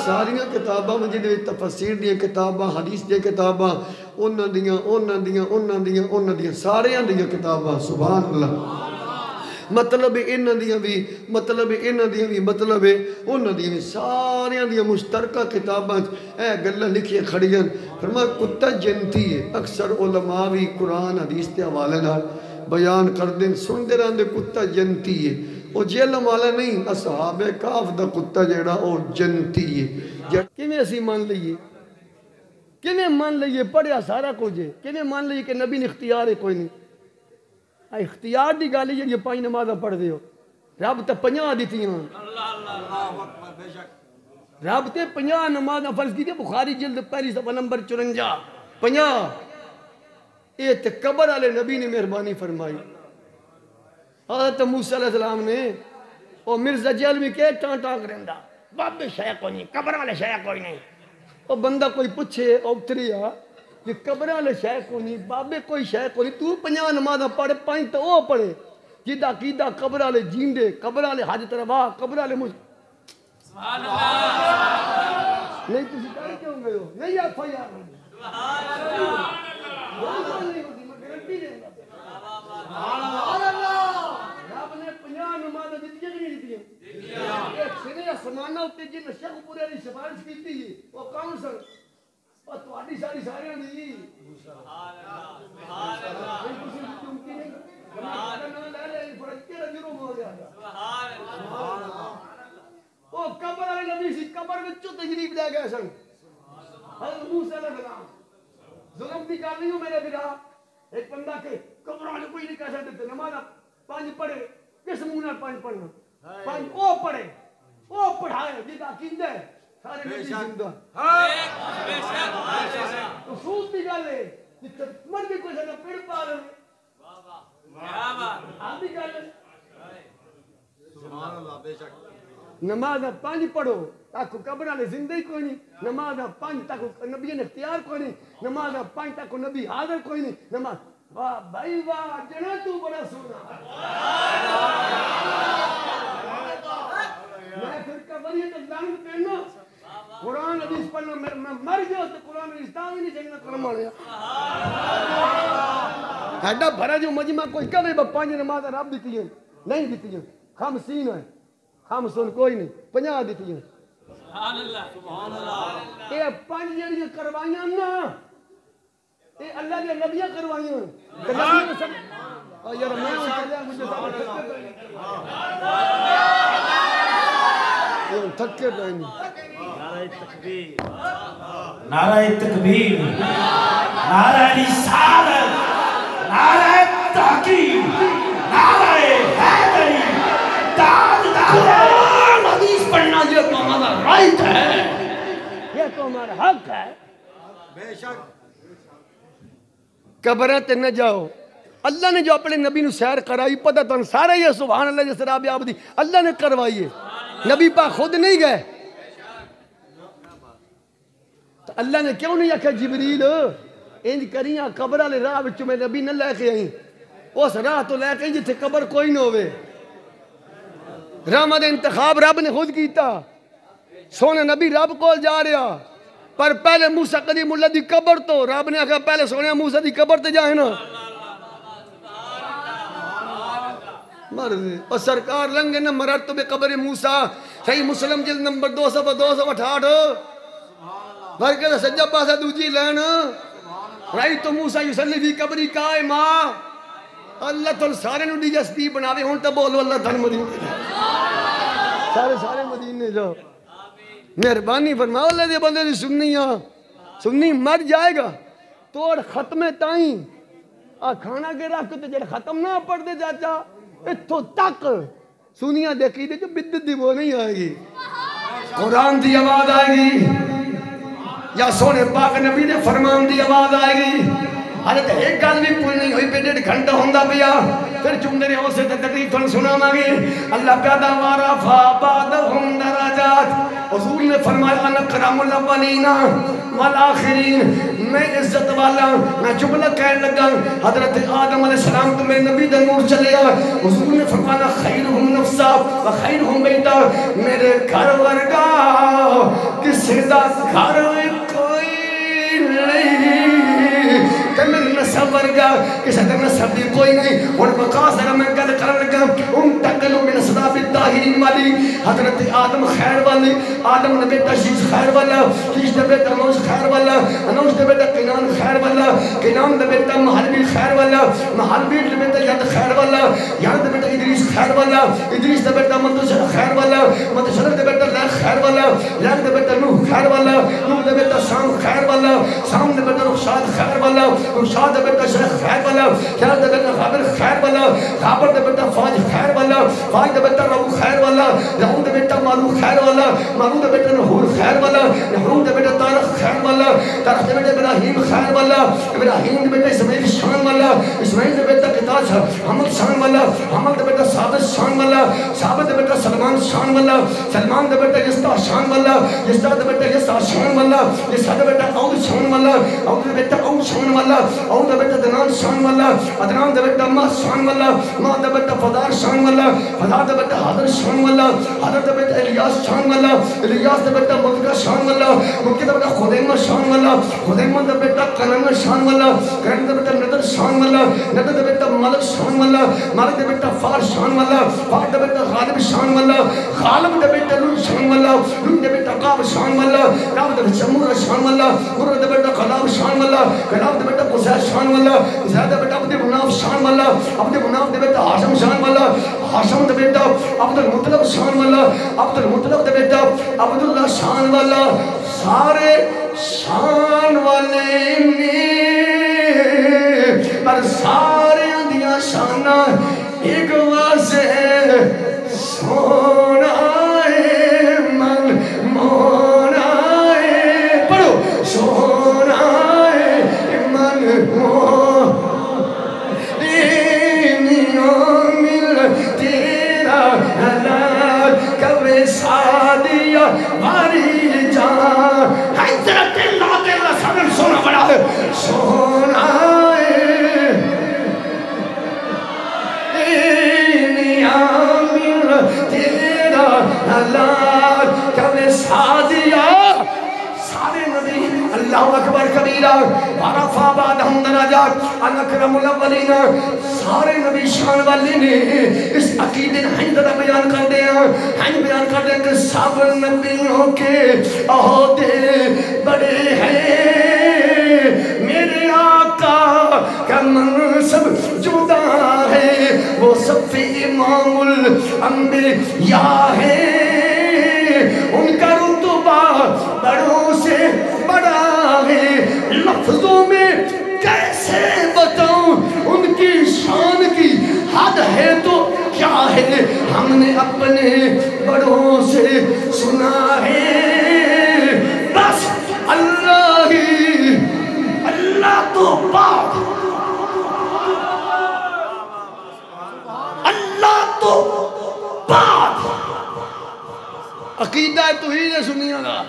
ساریاں کتاباں میں جنہیں تفسیر دیاں کتاباں حدیث دیاں کتاباں انہاں دیاں ساریاں دیاں کتاباں سبحان اللہ مطلب انہاں دیاں بھی مطلب انہاں دیاں بھی مطلب انہاں دیاں بھی ساریاں دیاں مشترکہ کتاباں اے گلہ لکھیے کھڑیاں فرمایا کتا جنتی ہے اکثر علماء بھی قرآن حدیث تے حوالے نال بیان کر دیں سن دے رہاں دے کتا جنتی ہے وہ جیلم والا نہیں اصحاب کاف دا کتا جیڑا وہ جنتی ہے کیویں اسی مان لئیے کیویں مان لئیے پڑھیا سارا کچھ ہے کیویں مان لئیے کہ نبی نے اختیار ہے کوئی نہیں اختیار دی گالی یہ 5 نمازہ پڑھ دے ہو رب تے 50 دیتی ہیں رب تے 50 نمازہ فرض کی دے بخاری جلد پہلی صفحہ نمبر 54 50 یہ تے قبر والے نبی نے مہربانی فرمائی حضرت موسیٰ علیہ السلام نے وہ مرزا جیل میں کہ ٹان ٹان کریں دا بابے شے کوئی نہیں قبر والے شے کوئی نہیں وہ بندہ کوئی پوچھے اتری آ کہ قبر والے شے کوئی نہیں بابے کوئی شے کوئی نہیں تو 50 نمازاں پڑھ 5 تو وہ پڑھے جدا کیدا قبر والے جیندے قبر والے حج تروا قبر والے سبحان اللہ نہیں تسی کر کیوں گئے ہو نہیں ایف آئی آر سبحان اللہ نہیں ہوتی میں گارنٹی دے گا سبحان اللہ رب نے 50 نمازاں دتیاں کہ نہیں دتیاں ایک سنے آسماناں اوتے جن شیخ پورے دی سفارش کیتی وہ کون سن اور تہاڈی ساری ساریاں دی سبحان اللہ سبحان اللہ تسی چمکی نہیں سبحان اللہ لے لے فرق کے جرم ہو گیا سبحان اللہ وہ قبر والے نبی سی قبر وچوں تشریف لے گئے سن حضرت موسیٰ علیہ السلام ظلم دی گل نہیں ہو میرے بھرا ایک بندہ کہ قبر والے کوئی نہیں کہہ سکتے نماز 5 پڑھے کس منہ نال 5 پڑھنا 5 او پڑھے او پڑھائے جدا کیندے سارے نبی زندہ بے شک اصول دی گل ہے کہ مرضی کوئی سدا پیڑ پا لے واہ واہ کیا بات آپ دی گل سبحان اللہ بے شک نماز 5 پڑھو تاکو قبر والے زندہ ہی کوئی نہیں نماز 5 تاکو نبی نے اختیار کوئی نہیں نماز 5 تاکو نبی حاضر کوئی نہیں نماز واہ بھائی واہ جنا تو بڑا سونا میں پھر قبر یہ تو لعنت پہنو قرآن حدیث پڑھنا میں مر جاؤ تو قرآن حدیث تاں بھی نہیں چاہیے کرم والے ہڈا بھرا جو مجمع کوئی کبھی 5 نماز رب دیتی ہیں نہیں دیتی ہیں خمسین ہے خمسون کوئی نہیں 50 دیتی ہیں سبحان اللہ یہ 5 جڑیاں کروائیاں نا یہ اللہ کے نبیاں کروائیاں نبی نے سب یار میں چلیا مجھے تھکے پہ نعرہ تکبیر نعرہ تکبیر نعرہ رسالت نعرہ تحقیق نعرہ حیدری قرآن حدیث پڑھنا یہ تو ہمارا رائٹ ہے یہ تو ہمارا حق ہے بے شک قبریں تے نہ جاؤ اللہ نے جو اپنے نبی نو سیر کرائی پتہ تو سارا یہ سبحان اللہ جس رابع عبدی اللہ نے کروائی ہے نبی پاک خود نہیں گئے تو اللہ نے کیوں نہیں آکھا جبریل انج کریاں قبر والے راہ وچ میں نبی نہ لے کے آئی اس راہ تو لے کے جتھے قبر کوئی نہ ہوئے رحمت انتخاب رب نے خود کیتا سونے نبی رب کو جا رہا پر پہلے موسیٰ قدیم اللہ دی قبر تو رب نے آکھا پہلے سونے موسیٰ دی قبر تے جائے نا مرضی اور سرکار لنگے نا مررتو بے قبر موسیٰ صحیح مسلم جلد نمبر 268 برکت سجا پاسا دوجی لین رائی تو موسیٰ یسلی فی قبری قائمہ اللہ تو سارے نو ڈی ایس پی بناوے ہون تا بولو اللہ تن مدینے سارے مدینے جاؤ مہربانی فرماؤ اللہ دے بندے دی سننی مر جائے گا توڑ ختم تائیں کھانا کے رکھ تو جڑ ختم نہ پڑھ دے چاچا اتھو تک سنیاں دیکھی دے جو بدت دی وہ نہیں آئے گی قرآن دی آواز آئے گی یا سونے پاک نبی نے فرمان دی آواز آئے گی حالت ایک گل بھی پوری نہیں ہوئی پہ 1.5 گھنٹہ ہوندہ پیا پھر چندے نے اسے تکلیف تھوڑا سنا مانگی اللہ پیدا وارفا بعدہم دراجات حضور نے فرمایا انا کرام الاولین والآخرین میں عزت والا میں جملہ کہنے لگا حضرت آدم علیہ السلام تو میں نبی دا نور چلے حضور نے فرمایا خیرہم نفسا و خیرہم بیتا میرے گھر ورگا کسی دا گھر کوئی نہیں کہ میرے نسب ورگا کسی دا نسب بھی کوئی نہیں اور بقاس در میں گل کرن لگا تقلو من صداب الطاہرین والی حضرت آدم خیر والی آدم نے بیٹا شیش خیر والا شیش نے بیٹا نوش خیر والا نوش نے بیٹا قینان خیر والا قینان نے بیٹا محلبی خیر والا محلبی نے بیٹا ید خیر والا ید نے بیٹا ادریس خیر والا ادریس نے بیٹا مدشر خیر والا مدشر نے بیٹا لیخ خیر والا لیخ نے بیٹا نوح خیر والا نوح نے بیٹا شام خیر والا شام نے بیٹا رخشاد خیر والا رخشاد نے بیٹا شیخ خیر والا شیخ نے بیٹا غابر خیر والا غابر نے بیٹا فاج خیر والا فاج نے بیٹا ربو خیر والا ربو نے بیٹا مالو خیر والا مالو نے بیٹا نحور خیر والا نحور نے بیٹا تارخ خیر والا تارخ نے بیٹا ابراہیم خیر والا ابراہیم نے بیٹا اسماعیل شان والا اسماعیل نے بیٹا قطاش حمد شان والا حمد نے بیٹا ثابت شان والا ثابت نے بیٹا سلمان شان والا سلمان نے بیٹا یستا شان والا یستا نے بیٹا یستا شان والا یستا نے بیٹا عود شان والا عود نے بیٹا عود شان والا عود نے بیٹا دنان شان والا ادنان نے بیٹا ماہ شان والا ماہ نے بیٹا فدار شان والا فدار نے بیٹا حضر شان والا حضر نے بیٹا الیاس شان والا الیاس نے بیٹا مدکہ شان والا مدکہ نے بیٹا خدیمہ شان والا خدیمہ نے بیٹا قنانہ شان والا قنانہ نے بیٹا ندر شان والا ندر نے بیٹا ملک شان والا ملک نے بیٹا فار شان والا فار نے بیٹا غالب شان والا غالب نے بیٹا لون شان والا لون نے بیٹا قاب شان والا قاب نے بیٹا مرہ شان والا مرہ نے بیٹا قلاب شان والا قلاب نے بیٹا قزیر شان والا قزیر نے بیٹا عبد مناف شان والا عبد مناف نے بیٹا حاشم شان والا حاشم نے بیٹا عبد المطلب شان والا عبد المطلب نے بیٹا عبد اللہ شان والا سارے شان والے نے پر سارے اندیاں شانہ ایک واضح سونا ہے من مونا ہے پڑھو سونا ہے من مونا مل تیرا حلال کبھی سادیا باری جان حضرت اللہ سادن سونا بڑا ہے سونا تیرا حلال کبھی سادیا سارے نبی اللہ اکبر کبیرہ ورفع بعدہم درجات اکرم الاولین سارے نبی شان والے نے اس عقیدے حیدرہ بیان کر دیا کہ سب نبیوں کے عہدے بڑے ہیں میرے آقا کا منصب جدا ہے وہ سب امام الانبیاء ہے ان کا رتبہ بڑوں سے بڑا ہے لفظوں میں کیسے بتاؤں ان کی شان کی حد ہے تو کیا ہے ہم نے اپنے بڑوں سے سنا ہے بس اللہ ہی اللہ تو پاک اللہ تو پاک عقیدہ توحید سنیے گا